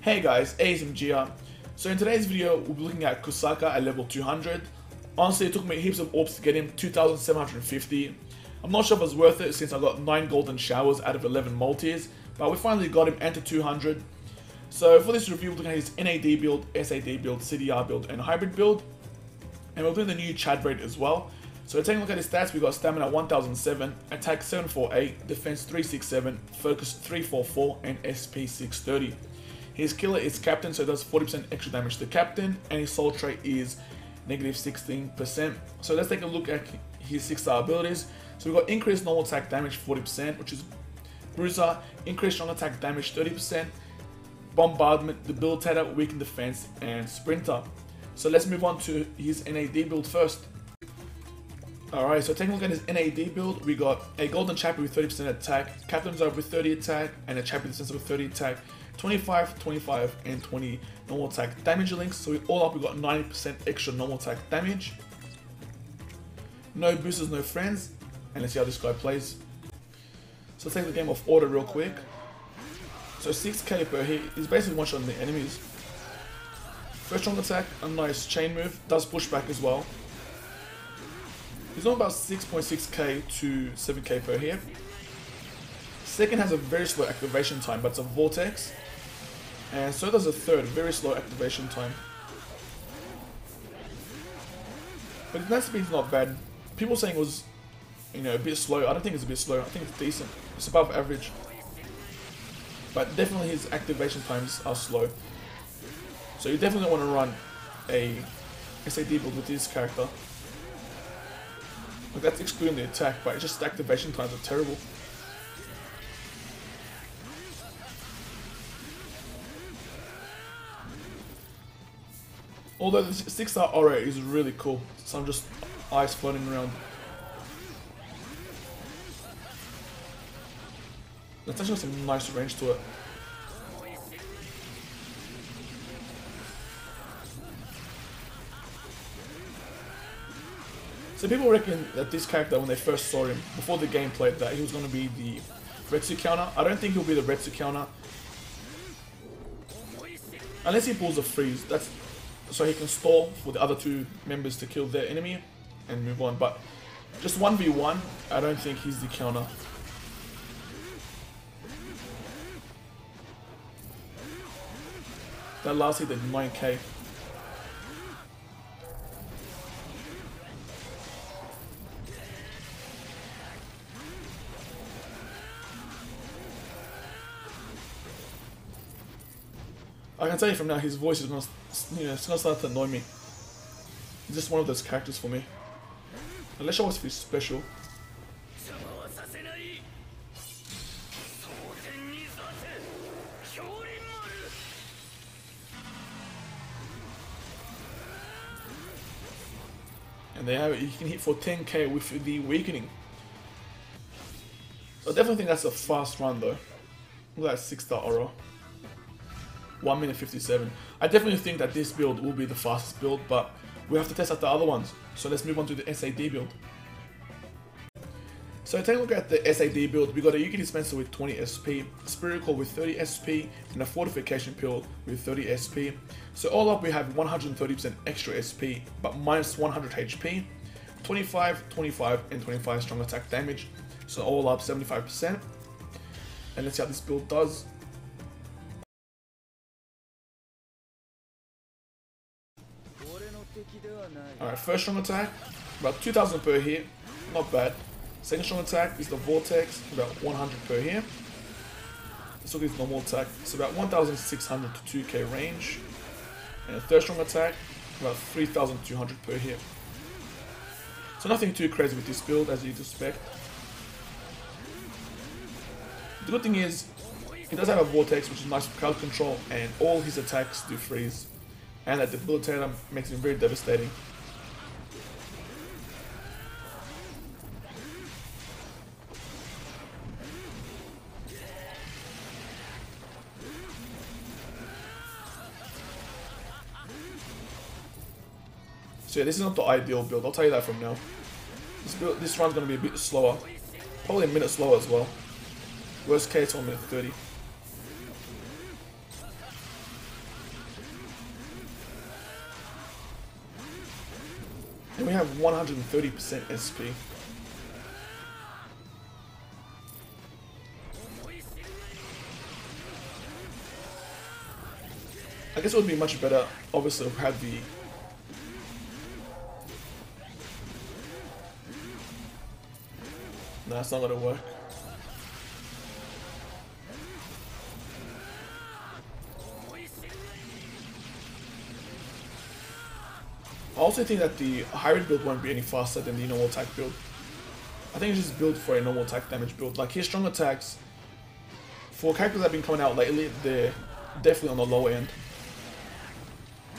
Hey guys, ASMG here. So in today's video, we'll be looking at Kusaka at level 200. Honestly, it took me heaps of orbs to get him, 2,750. I'm not sure if it was worth it since I got 9 golden showers out of 11 multis, but we finally got him into 200. So for this review, we're looking at his NAD build, SAD build, CDR build, and hybrid build. And we're doing the new Chad raid as well. So taking a look at his stats, we got stamina 1007, attack 748, defense 367, focus 344, and SP 630. His killer is captain, so it does 40% extra damage to captain, and his soul trait is negative 16%. So let's take a look at his 6-star abilities. So we've got increased normal attack damage 40%, which is bruiser, increased strong attack damage 30%, bombardment, debilitator, weakened defense, and sprinter. So let's move on to his NAD build first. Alright, so taking a look at his NAD build, we got a golden champion with 30% attack, captain's over with 30 attack, and a champion defensive with 30 attack, 25, 25, and 20 normal attack damage links. So all up we got 90% extra normal attack damage. No boosters, no friends, and let's see how this guy plays. So let's take the game off order real quick. So 6k per hit is basically one shot on the enemies. First strong attack, a nice chain move, does pushback as well. He's on about 6.6k to 7k per hit. Second has a very slow activation time, but it's a vortex. And so does a third, very slow activation time. But his net speed's not bad. People saying it was, a bit slow. I don't think it's a bit slow. I think it's decent. It's above average. But definitely his activation times are slow. So you definitely want to run a SAD build with this character. Like that's excluding the attack, but it's just the activation times are terrible. Although the 6-star aura is really cool, so I'm just eyes floating around. That's actually some nice range to it. So people reckon that this character, when they first saw him, before the game played, that he was going to be the Retsu counter. I don't think he'll be the Retsu counter. Unless he pulls a freeze, that's so he can stall for the other 2 members to kill their enemy and move on. But just 1v1, I don't think he's the counter. That last hit did 9k. I can tell you from now, his voice is gonna, it's gonna start to annoy me. He's just one of those characters for me. Unless I was feel special. And there you have it. You can hit for 10k with the weakening. I definitely think that's a fast run though. Look at that 6-star aura. 1 minute 57. I definitely think that this build will be the fastest build, but we have to test out the other ones. So let's move on to the SAD build. So take a look at the SAD build. We got a Yuki dispenser with 20 SP, Spirit Core with 30 SP, and a Fortification Pill with 30 SP. So all up we have 130% extra SP, but minus 100 HP, 25, 25, and 25 strong attack damage. So all up 75%. And let's see how this build does. Alright, first strong attack, about 2000 per hit, not bad. Second strong attack is the Vortex, about 100 per hit. Let's look at his normal attack, it's about 1600 to 2k range. And the third strong attack, about 3200 per hit. So nothing too crazy with this build, as you'd expect. The good thing is, he does have a Vortex, which is nice for crowd control, and all his attacks do freeze. And that debilitator makes him very devastating. So yeah, this is not the ideal build, I'll tell you that from now. This run's going to be a bit slower. Probably a minute slower as well. Worst case, 1 minute 30. And we have 130% SP. I guess it would be much better, obviously, if we had the... No, it's not gonna work. I also think that the hybrid build won't be any faster than the normal attack build. I think it's just built for a normal attack damage build. Like his strong attacks, for characters that have been coming out lately, they're definitely on the low end.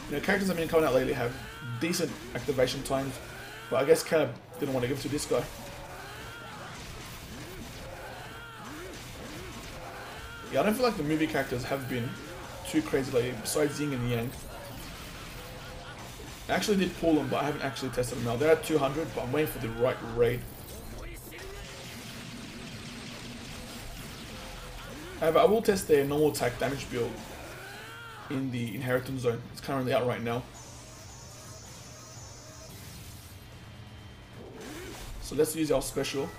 You know, characters that have been coming out lately have decent activation times, but I guess Caleb didn't want to give it to this guy. Yeah, I don't feel like the movie characters have been too crazy lately, besides Ying and Yang. I actually did pull them, but I haven't actually tested them out. They're at 200, but I'm waiting for the right raid. However, I will test their normal attack damage build in the inheritance zone. It's currently out right now. So let's use our special.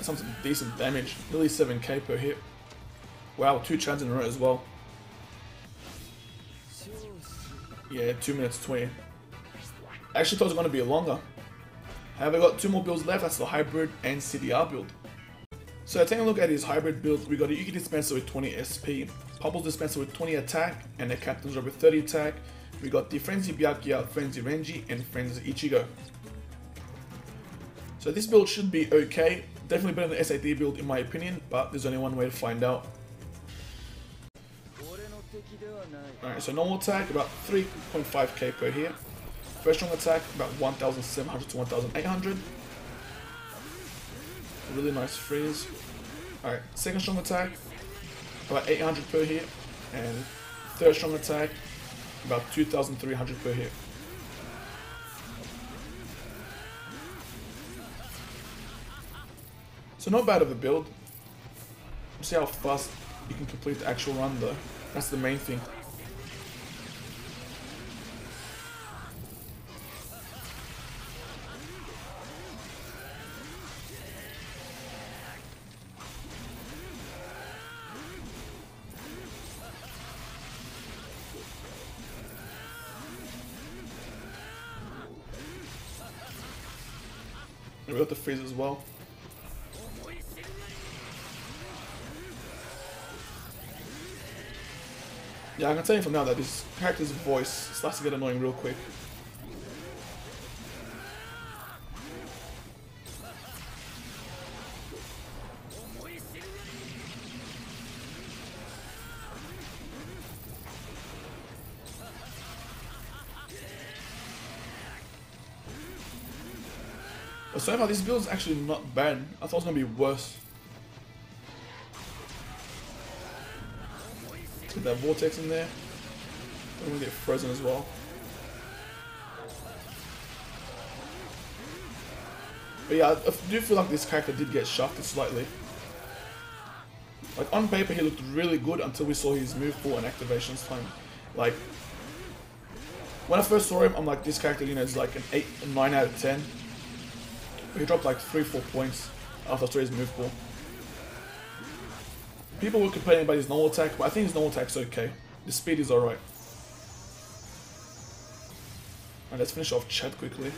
Some decent damage, nearly 7k per hit. Wow, 2 chads in a row as well. Yeah, 2 minutes 20. I actually thought it was going to be longer. However, I got 2 more builds left. That's the hybrid and CDR build. So taking a look at his hybrid build, we got a Yuki dispenser with 20 SP, Popple's dispenser with 20 attack, and the Captain's Robe with 30 attack. We got the Frenzy Byakuya, Frenzy Renji, and Frenzy Ichigo. So this build should be okay. Definitely better than the SAD build in my opinion, but there's only one way to find out. Alright, so normal attack about 3.5k per hit. First strong attack about 1,700 to 1,800. Really nice freeze. Alright, second strong attack about 800 per hit. And third strong attack about 2,300 per hit. So not bad of a build. See how fast you can complete the actual run though. That's the main thing. And we got the freeze as well. Yeah, I can tell you from now that this character's voice starts to get annoying real quick. But so far, this build is actually not bad. I thought it was going to be worse. Get that vortex in there. I'm gonna get frozen as well. But yeah, I do feel like this character did get shafted slightly. Like on paper he looked really good until we saw his move pool and activations time. Like when I first saw him, I'm like, this character, you know, is like an 8 or 9 out of 10. But he dropped like 3-4 points after I saw his move pool. People were complaining about his normal attack, but I think his normal attack's okay. The speed is alright. Alright, let's finish off Chad quickly.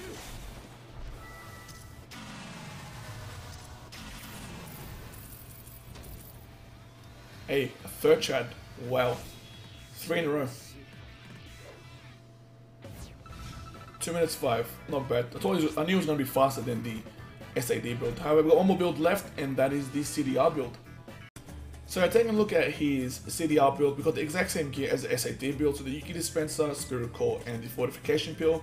Hey, a third Chad. Wow. 3 in a row. 2 minutes 5. Not bad. I knew it was going to be faster than the SAD build. However, we've got one more build left, and that is the CDR build. So taking a look at his CDR build, we've got the exact same gear as the SAD build, so the Yuki Dispenser, Spirit Core, and the Fortification Pill.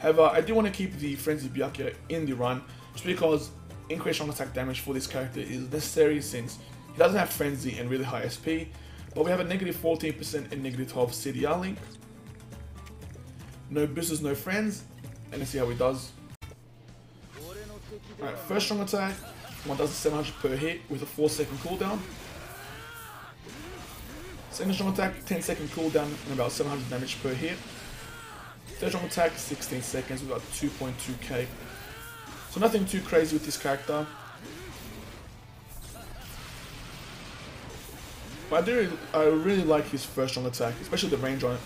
However, I do want to keep the Frenzy Byakuya in the run, just because increased strong attack damage for this character is necessary since he doesn't have Frenzy and really high SP, but we have a negative 14% and negative 12 CDR link. No boosters, no friends, and let's see how he does. Alright, first strong attack, One does 700 per hit with a 4-second cooldown. Second strong attack, 10-second cooldown and about 700 damage per hit. Third strong attack, 16 seconds, we've got 2.2k. So nothing too crazy with this character. But I really like his first strong attack, especially the range on it.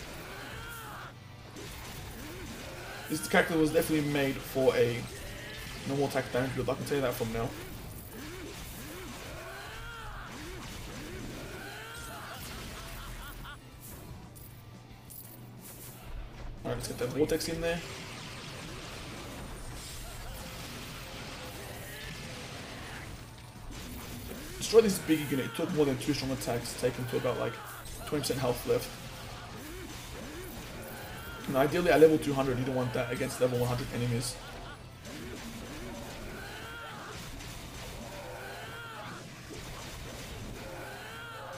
This character was definitely made for a normal attack damage build, I can tell you that from now. Alright, let's get that vortex in there. Destroy this big unit. It took more than 2 strong attacks to take him to about like 20% health left. And ideally at level 200 you don't want that against level 100 enemies.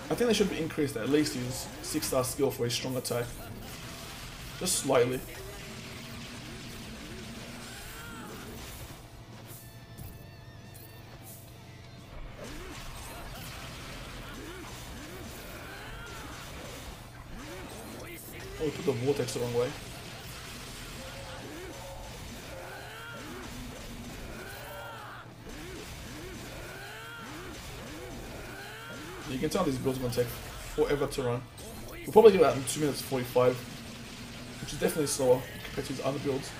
I think they should be increased at least his 6-star skill for his strong attack. Just slightly. Oh, we put the vortex the wrong way. You can tell these builds are going to take forever to run. We'll probably get out in 2 minutes 45, which is definitely slower compared to his other builds.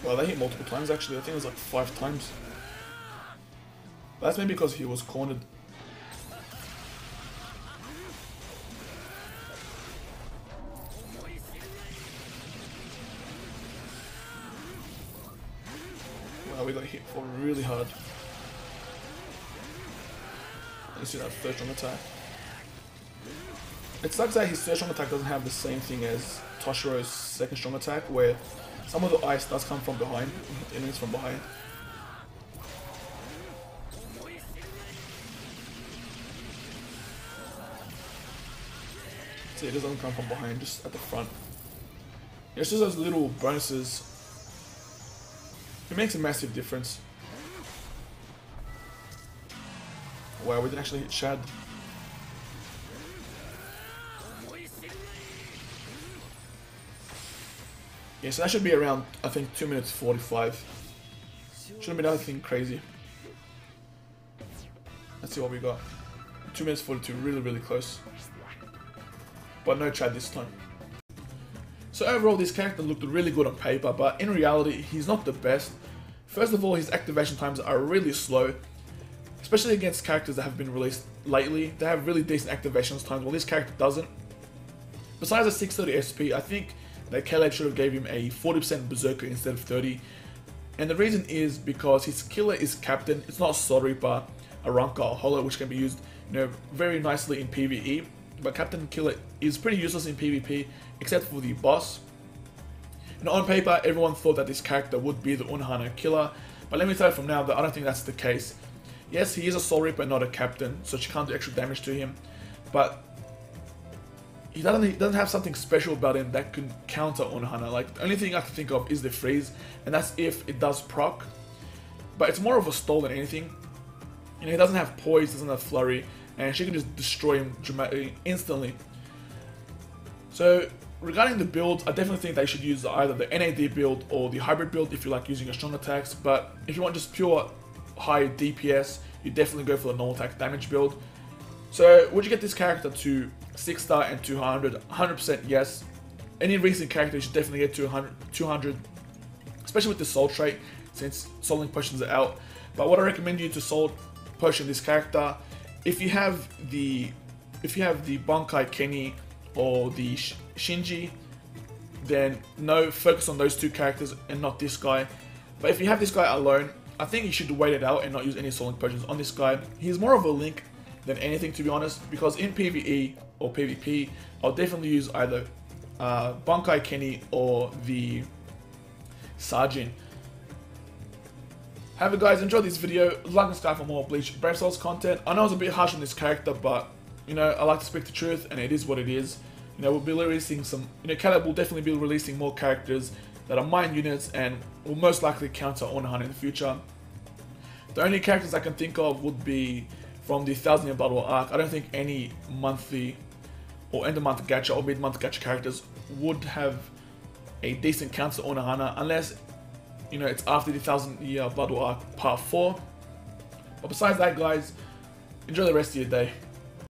Wow, they hit multiple times actually. I think it was like 5 times. But that's maybe because he was cornered. Wow, we got hit for really hard. You see that third strong attack. It sucks that his third strong attack doesn't have the same thing as Toshiro's second strong attack, where some of the ice does come from behind, hit enemies from behind. See, it doesn't come from behind, just at the front. Yeah, it's just those little bonuses. It makes a massive difference. Wow, we didn't actually hit Shad. Yeah, so that should be around, I think, 2 minutes 45. Shouldn't be nothing crazy. Let's see what we got. 2 minutes 42, really, really close. But no Chad this time. So overall, this character looked really good on paper, but in reality, he's not the best. First of all, his activation times are really slow, especially against characters that have been released lately. They have really decent activation times, while this character doesn't. Besides a 630 SP, I think that Caleb should have gave him a 40% Berserker instead of 30. And the reason is because his killer is Captain. It's not Soul Reaper, Arranca, or Hollow, which can be used, very nicely in PvE. But Captain Killer is pretty useless in PvP, except for the boss. On paper, everyone thought that this character would be the Unohana killer, but let me tell you from now that I don't think that's the case. Yes, he is a Soul Reaper, not a Captain, so she can't do extra damage to him, but he doesn't have something special about him that can counter Unohana. Like, the only thing I can think of is the freeze, and that's if it does proc. But it's more of a stall than anything. He doesn't have poise, doesn't have flurry, and she can just destroy him dramatically, instantly. So, regarding the builds, I definitely think they should use either the NAD build or the hybrid build if you like using a strong attacks, but if you want just pure high DPS, you definitely go for the normal attack damage build. So, would you get this character to 6-star and 200? 100% yes. Any recent character you should definitely get to 200, especially with the soul trait, since Soul Link potions are out. But what I recommend you to soul potion this character, if you have the Bankai Kenny or the Shinji, then no, focus on those 2 characters and not this guy. But if you have this guy alone, I think you should wait it out and not use any Soul Link potions on this guy. He's more of a Link than anything, to be honest, because in PvE or PvP, I'll definitely use either Bankai Kenny or the Sajin. However guys, enjoy this video, like and subscribe for more Bleach Brave Souls content. I know it's a bit harsh on this character, but I like to speak the truth and it is what it is. You know, we'll be releasing some, you know, Caleb will definitely be releasing more characters that are mine units and will most likely counter Onahana in the future. The only characters I can think of would be from the 1000 Year Blood War arc. I don't think any monthly or end of month gacha or mid month gacha characters would have a decent counter to Onahana unless, you know, it's after the 1000 Year Blood War arc part 4. But besides that, guys, enjoy the rest of your day.